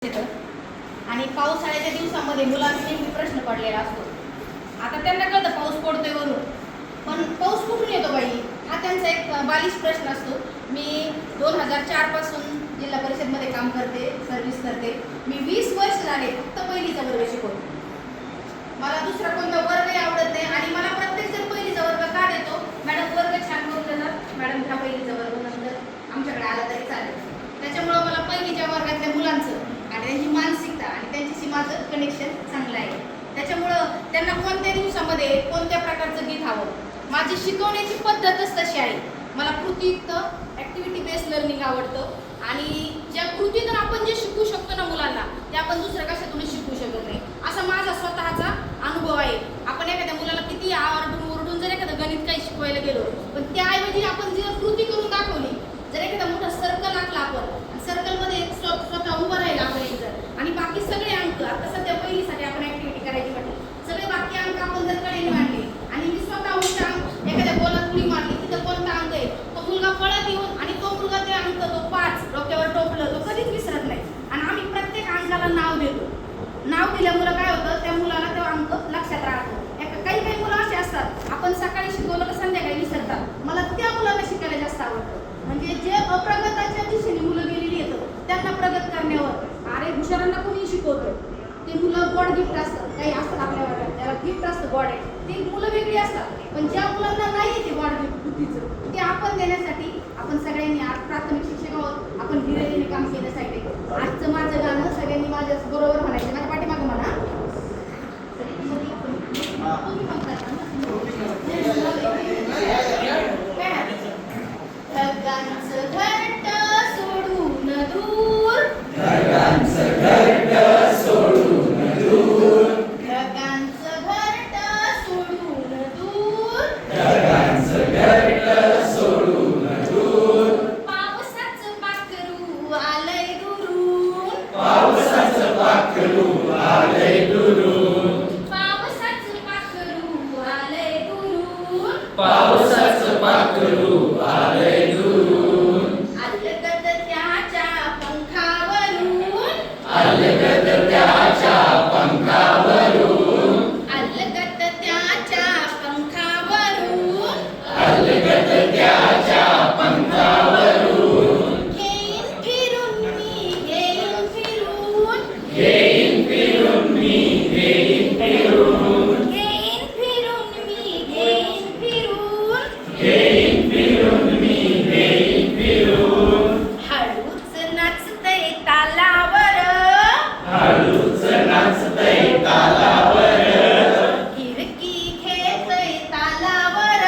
आणि पावसाळ्याच्या दिवसामध्ये मुलांना नेहमी प्रश्न पडलेला असतो. आता त्यांना कळतं पाऊस पडतोय वरून, पण पाऊस कुठून येतो बाई, हा त्यांचा एक बालिश प्रश्न असतो. मी 2004 पासून जिल्हा परिषदमध्ये काम करते, सर्व्हिस करते. मी 20 वर्ष झाले फक्त पहिलीचा वर्ग शिकवते. मला दुसरा कोणता वर्गही आवडत नाही आणि मला प्रत्येक जण पहिलीचा वर्ग का देतो, मॅडम वर्ग छान करून देतात, मॅडम हा पहिलीचा वर्ग नंतर आमच्याकडे आला तरी चालेल. त्याच्यामुळं मला पहिलीच्या वर्गातल्या मुलांचं आणि त्यांची मानसिकता आणि त्यांच्याशी माझं कनेक्शन चांगलं आहे. त्याच्यामुळं त्यांना कोणत्या दिवसामध्ये कोणत्या प्रकारचं गीत हवं, माझी शिकवण्याची पद्धतच तशी आहे. मला कृतीयुक्त ॲक्टिव्हिटी बेस्ड लर्निंग आवडतं आणि ज्या कृतीतून आपण जे शिकू शकतो ना मुलांना, ते आपण दुसऱ्या कशातूनच शिकू शकत नाही, असा माझा स्वतःचा अनुभव आहे. आपण एखाद्या मुलाला किती ओरडून जर एखादं गणित काही शिकवायला गेलो, पण त्याऐवजी आपण जर कृती करून दाखवली, जर एखादा मोठा सर्कल आखला आपण, सर्कलमध्ये स्वतः उभं राहिला आपण एक जर, आणि बाकी सगळे अंक, आता सध्या पहिलीसाठी आपण ॲक्टिव्हिटी करायची म्हटली, सगळे बाकी अंक आपण जर कडेने मांडले आणि मी स्वतः उलटा एखाद्या गोलात उडी मारली, तिथं कोणता अंक आहे तो मुलगा पळत येऊन आणि तो मुलगा ते अंक तो 5 डोक्यावर टोपलं, तो कधीच विसरत नाही. आणि आम्ही प्रत्येक अंकाला नाव देतो. नाव दिल्यामुळं काय होतं, त्या मुलाला तो अंक लक्षात राहतो. काही मुलं असे असतात, आपण सकाळी शिकवलं तर संध्याकाळी विसरतात. मला त्या मुलाला शिकायला जास्त आवडतं. म्हणजे जे अप्रगताच्या दिशेने मुलं गेलेली येतं, त्यांना प्रगत करण्यावर, अरे हुशारांना कोणी शिकवतं, ते मुलं गॉड गिफ्ट असतात. काही असतात आपल्या वर्गात त्याला गिफ्ट असतं, गॉड आहे, ते मुलं वेगळी असतात. पण ज्या मुलांना नाही येते गॉड गिफ्ट बुद्धीचं, ते आपण देण्यासाठी आपण सगळ्यांनी आज प्राथमिक शिक्षक आहोत, आपण धीरेने काम केल्यासाठी आजचं माझं गाणं सगळ्यांनी माझ्या बरोबर म्हणायचं, माझ्या पाठीमागं म्हणा. ढगांचं घरटं सोडून दूर, ढगांचं घरटं सोडून दूर, ढगांचं घरटं सोडून दूर, ढगांचं घरटं सोडून दूर, पावसाचं पाखरू आलंय दुरून, पावसाचं पाखरू आलंय दुरून, पावसाचं पाखरू आलंय दुरून, पावसाचं पाखरू आलंय दुरून, अलगद त्याच्या पंखावरून, अलगद त्याच्या पंखावरून, अलगद त्याच्या पंखावरून, अलगद त्याच्या पंखावरून, घेईन फिरून मी घेईन फिरून, घेईन फिरून मी घेईन फिरून, घेईन फिरून मी घेईन फिरून, घेईन फिरून मी घेईन फिरून, हळूच नाचतय तालावर, हळूच नाचतय तालावर, गिरकी घेतय तालावर,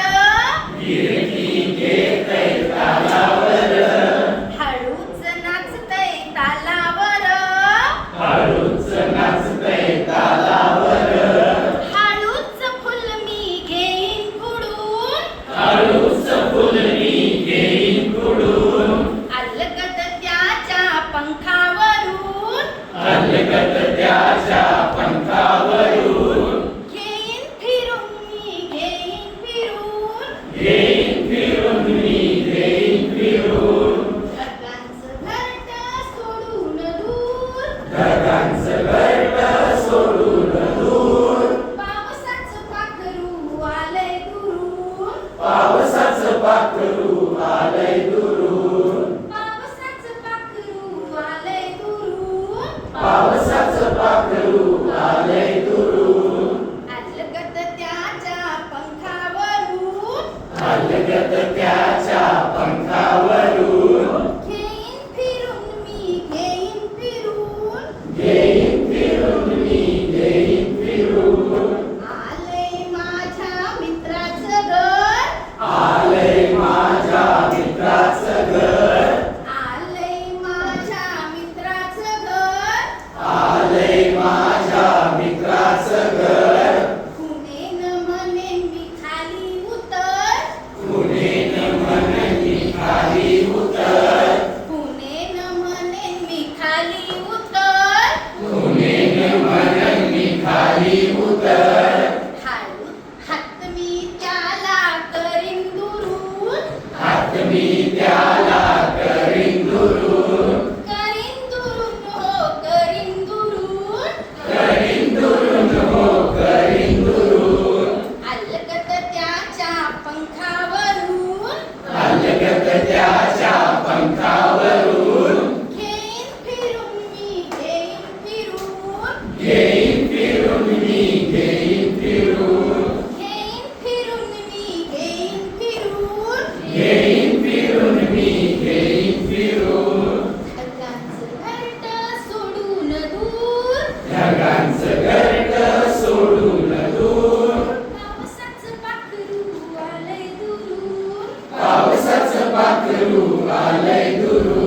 गिरकी घेतय तालावर, हळूच नाचतय तालावर, हळूच नाचतय तालावर, हळूच फुल मी घेईन खुडून, हळूच फुल मी घेईन खुडून, अलगद त्याच्या पंखावरून, अलगद त्याच्या पंखावरून, घेईन फिरून मी घेईन फिरून, घेईन फिरून मी घेईन फिरून, ढगांचं घरटं सोडून दूर, ढगांचं घरटं सोडून दूर, पावसाचं पाखरू आलंय दुरून, पावसाचं पाखरू आलंय दुरून, पावसाचं पाखरू आलंय दुरून, पावसाचं पाखरू आलंय दुरून, अलगद त्याच्या पंखावरून, अलगद त्याच्या पंखावरून, घेईन फिरून मी घेईन फिरून, घेईन फिरून मी घेईन फिरून, आलंय माझ्या मित्राचं घर, आलंय माझ्या मित्राचं घर, आलंय माझ्या मित्राचं घर, आलंय माझ्या मित्राचं घर, कुणेन म्हणेन मी खाली उतर, कुणेन म्हणेन मी खाली उतर, कुणेन म्हणेन मी खाली उतर, कुणेन म्हणेन मी खाली उतर, हात मी त्याला करीन दुरून, हात मी त्याला करीन दुरून, करीन दुरून हो करीन पाखरू आलंय दुरून